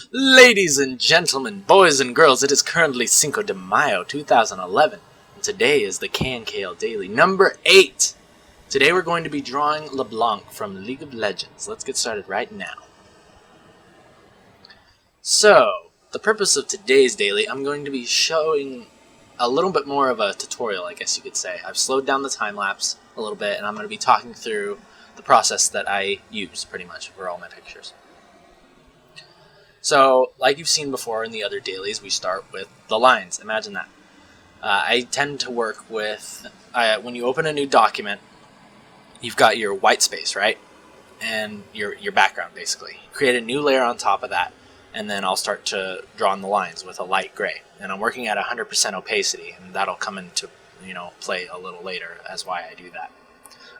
Ladies and gentlemen, boys and girls, it is currently Cinco de Mayo 2011, and today is the KNKL Daily, number 8. Today we're going to be drawing LeBlanc from League of Legends. Let's get started right now. So, the purpose of today's daily, I'm going to be showing a little bit more of a tutorial, I guess you could say. I've slowed down the time-lapse a little bit, and I'm going to be talking through the process that I use, pretty much, for all my pictures. So, like you've seen before in the other dailies, we start with the lines. Imagine that. I tend to work with, when you open a new document, you've got your white space, right? And your background, basically. Create a new layer on top of that, and then I'll start to draw in the lines with a light gray. And I'm working at 100% opacity, and that'll come into play a little later as why I do that.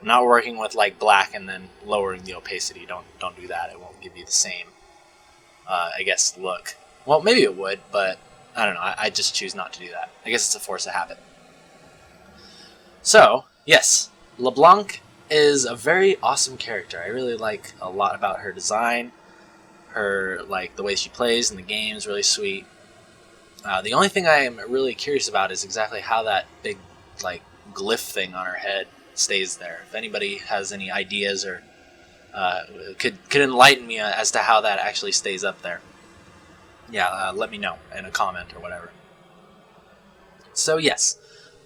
I'm not working with like black and then lowering the opacity. Don't do that. It won't give you the same I guess look. Well, maybe it would, but I don't know. I just choose not to do that. I guess it's a force of habit. So, yes, LeBlanc is a very awesome character. I really like a lot about her design. Her, the way she plays in the game is really sweet. The only thing I am really curious about is exactly how that big, glyph thing on her head stays there. If anybody has any ideas or could enlighten me as to how that actually stays up there. Yeah, let me know in a comment or whatever. So yes,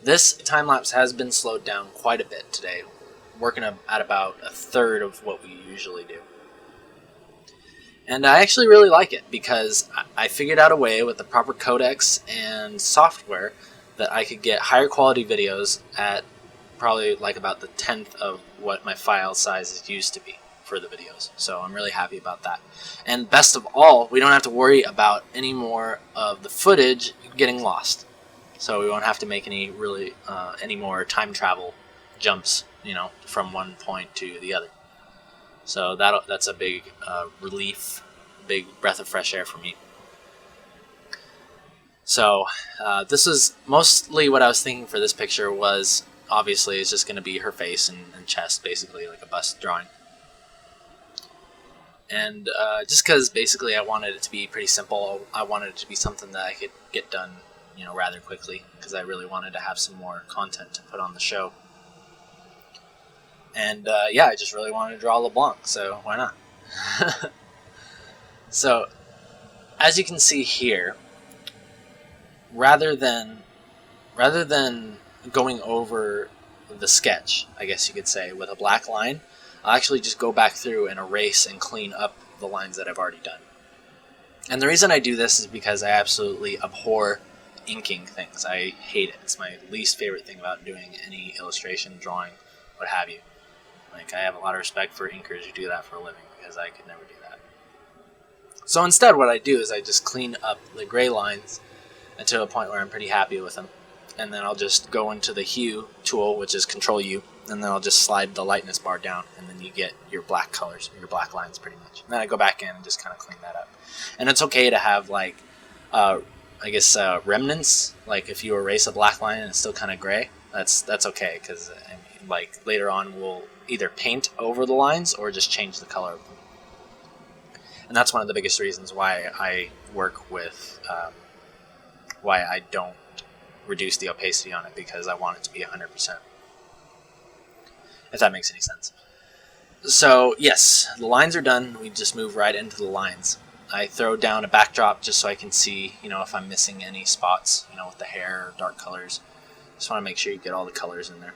this time-lapse has been slowed down quite a bit today, working at about a third of what we usually do. And I actually really like it because I figured out a way with the proper codecs and software that I could get higher quality videos at probably about the 10th of what my file sizes used to be for the videos. So I'm really happy about that. And best of all, we don't have to worry about any more of the footage getting lost. So we won't have to make any more time travel jumps, from one point to the other. So that's a big relief, big breath of fresh air for me. So this is mostly what I was thinking for this picture was, obviously, it's just going to be her face and chest, basically, like a bust drawing. And just because basically I wanted it to be pretty simple, I wanted it to be something that I could get done, rather quickly, because I really wanted to have some more content to put on the show. And yeah, I just really wanted to draw LeBlanc, so why not? So, as you can see here, rather than going over the sketch, I guess you could say, with a black line, I'll actually just go back through and erase and clean up the lines that I've already done. And the reason I do this is because I absolutely abhor inking things. I hate it. It's my least favorite thing about doing any illustration, drawing, what have you. I have a lot of respect for inkers who do that for a living because I could never do that. So instead what I do is I just clean up the gray lines to a point where I'm pretty happy with them. And then I'll just go into the hue tool, which is Control U, and then I'll just slide the lightness bar down, and then you get your black colors, your black lines pretty much. And then I go back in and just kind of clean that up. And it's okay to have remnants, if you erase a black line and it's still kind of gray, that's okay, because later on we'll either paint over the lines or just change the color of them. And that's one of the biggest reasons why I work with, why I don't reduce the opacity on it, because I want it to be 100%. If that makes any sense. So, yes, the lines are done. We just move right into the lines. I throw down a backdrop just so I can see, if I'm missing any spots, with the hair or dark colors. Just want to make sure you get all the colors in there.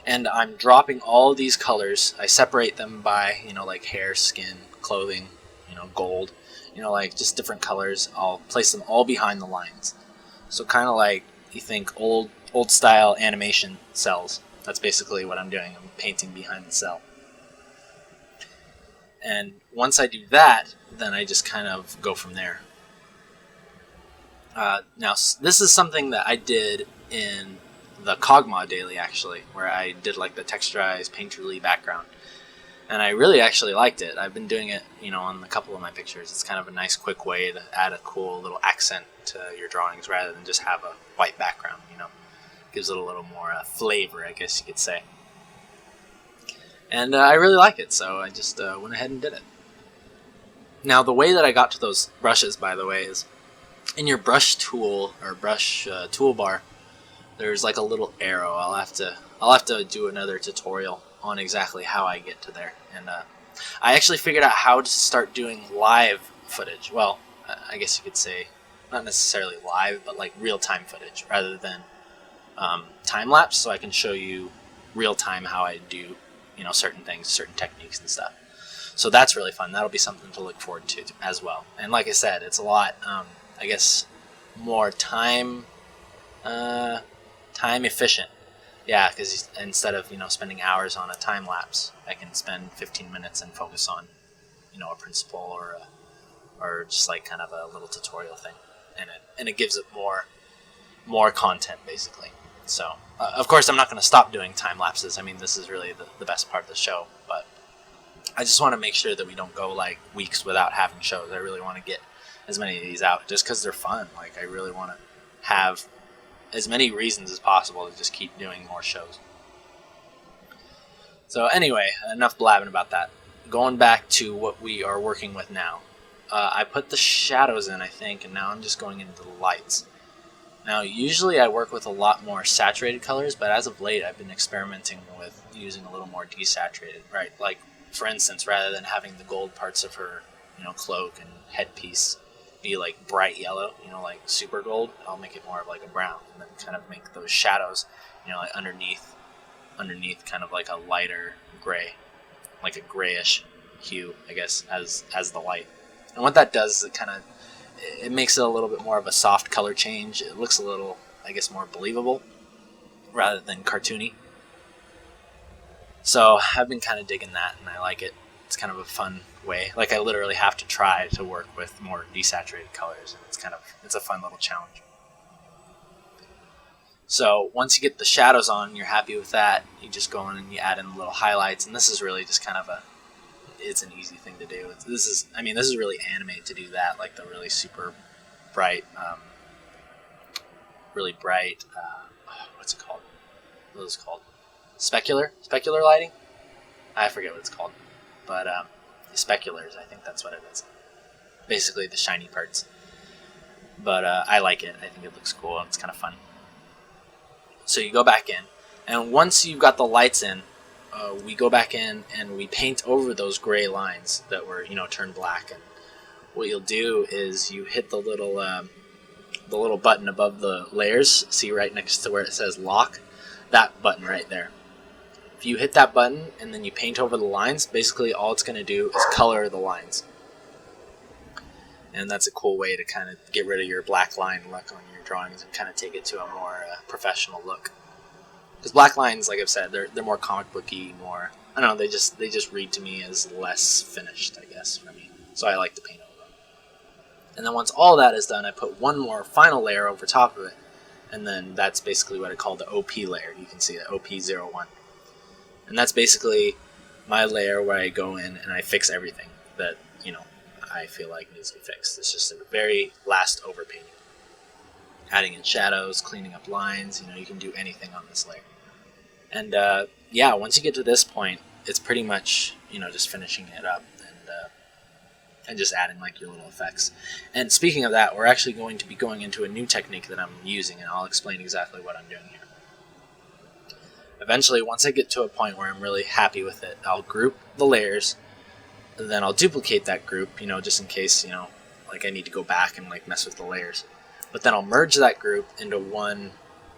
And I'm dropping all of these colors. I separate them by, hair, skin, clothing, gold, just different colors. I'll place them all behind the lines. So kind of like you think old style animation cells. That's basically what I'm doing. I'm painting behind the cell. And once I do that, then I just kind of go from there. Now, this is something that I did in the Kog'Maw daily, actually, where I did the texturized painterly background. And I really actually liked it. I've been doing it, on a couple of my pictures. It's kind of a nice, quick way to add a cool little accent to your drawings rather than just have a white background, Gives it a little more flavor, I guess you could say. And I really like it, so I just went ahead and did it. Now, the way that I got to those brushes, by the way, is in your brush tool or brush toolbar. There's like a little arrow. I'll have to do another tutorial on exactly how I get to there. And I actually figured out how to start doing live footage. Well, I guess you could say not necessarily live, but like real-time footage rather than time-lapse, so I can show you real-time how I do, certain things, certain techniques and stuff. So that's really fun. That'll be something to look forward to as well. And like I said, it's a lot, I guess, more time efficient. Yeah, because instead of spending hours on a time lapse, I can spend 15 minutes and focus on a principle or just like kind of a little tutorial thing, and it gives it more content basically. So of course I'm not going to stop doing time lapses. I mean, this is really the best part of the show, but I just want to make sure that we don't go like weeks without having shows. I really want to get as many of these out just because they're fun. Like, I really want to have as many reasons as possible to just keep doing more shows. So anyway, enough blabbing about that. Going back to what we are working with now. I put the shadows in, I think, and now I'm just going into the lights. Now, usually I work with a lot more saturated colors, but as of late I've been experimenting with using a little more desaturated, right? Like, for instance, rather than having the gold parts of her, cloak and headpiece be like bright yellow, like super gold, I'll make it more of like a brown, and then kind of make those shadows, like underneath kind of like a lighter gray, like a grayish hue, I guess, as the light. And what that does is it makes it a little bit more of a soft color change. It looks a little, I guess, more believable rather than cartoony. So I've been kind of digging that, and I like it. It's kind of a fun way. Like, I literally have to try to work with more desaturated colors, and it's a fun little challenge. So once you get the shadows on, you're happy with that, you just go in and you add in the little highlights, and this is really just kind of it's an easy thing to do. This is really animated to do that, like the really super bright, what's it called? What is it called? Specular lighting? I forget what it's called, but speculars, I think that's what it is. Basically the shiny parts. But I like it. I think it looks cool and it's kind of fun. So you go back in, and once you've got the lights in, we go back in and we paint over those gray lines that were turned black. And what you'll do is you hit the little button above the layers. See, right next to where it says lock, that button right there. If you hit that button and then you paint over the lines, basically all it's going to do is color the lines. And that's a cool way to kind of get rid of your black line look on your drawings and kind of take it to a more professional look. Because black lines, like I've said, they're more comic booky, more, I don't know, they just read to me as less finished, I guess, for me. So I like to paint over them. And then once all that is done, I put one more final layer over top of it, and then that's basically what I call the OP layer. You can see the OP01. And that's basically my layer where I go in and I fix everything that, I feel like needs to be fixed. It's just a very last overpainting. Adding in shadows, cleaning up lines, you can do anything on this layer. And once you get to this point, it's pretty much, just finishing it up and just adding like your little effects. And speaking of that, we're actually going to be going into a new technique that I'm using, and I'll explain exactly what I'm doing here. Eventually, once I get to a point where I'm really happy with it, I'll group the layers, and then I'll duplicate that group, just in case, like I need to go back and like mess with the layers. But then I'll merge that group into one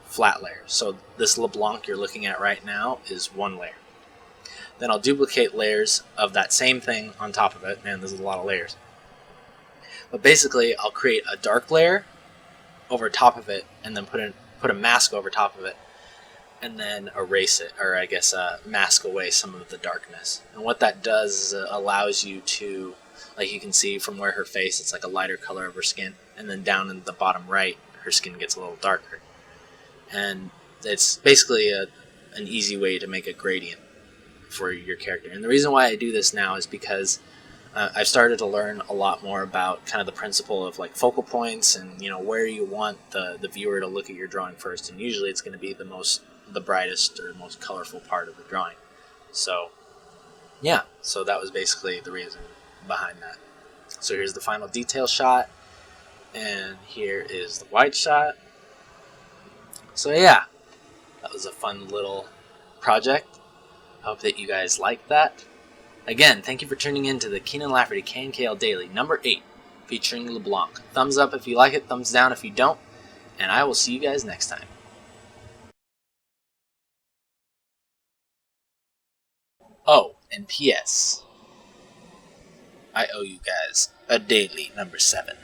flat layer. So this LeBlanc you're looking at right now is one layer. Then I'll duplicate layers of that same thing on top of it. Man, there's a lot of layers. But basically, I'll create a dark layer over top of it, and then put a mask over top of it, and then erase it, or I guess mask away some of the darkness. And what that does is it allows you to, like you can see from where her face, it's like a lighter color of her skin, and then down in the bottom right, her skin gets a little darker. And it's basically an easy way to make a gradient for your character. And the reason why I do this now is because I've started to learn a lot more about kind of the principle of like focal points and where you want the viewer to look at your drawing first. And usually it's going to be the brightest or most colorful part of the drawing. So yeah, so that was basically the reason behind that. So here's the final detail shot, and here is the wide shot. So yeah, that was a fun little project. Hope that you guys liked that. Again, thank you for tuning in to the Keenan Lafferty KNKL Daily, number 8, featuring LeBlanc. Thumbs up if you like it, thumbs down if you don't, and I will see you guys next time. Oh, and P.S. I owe you guys a daily number 7.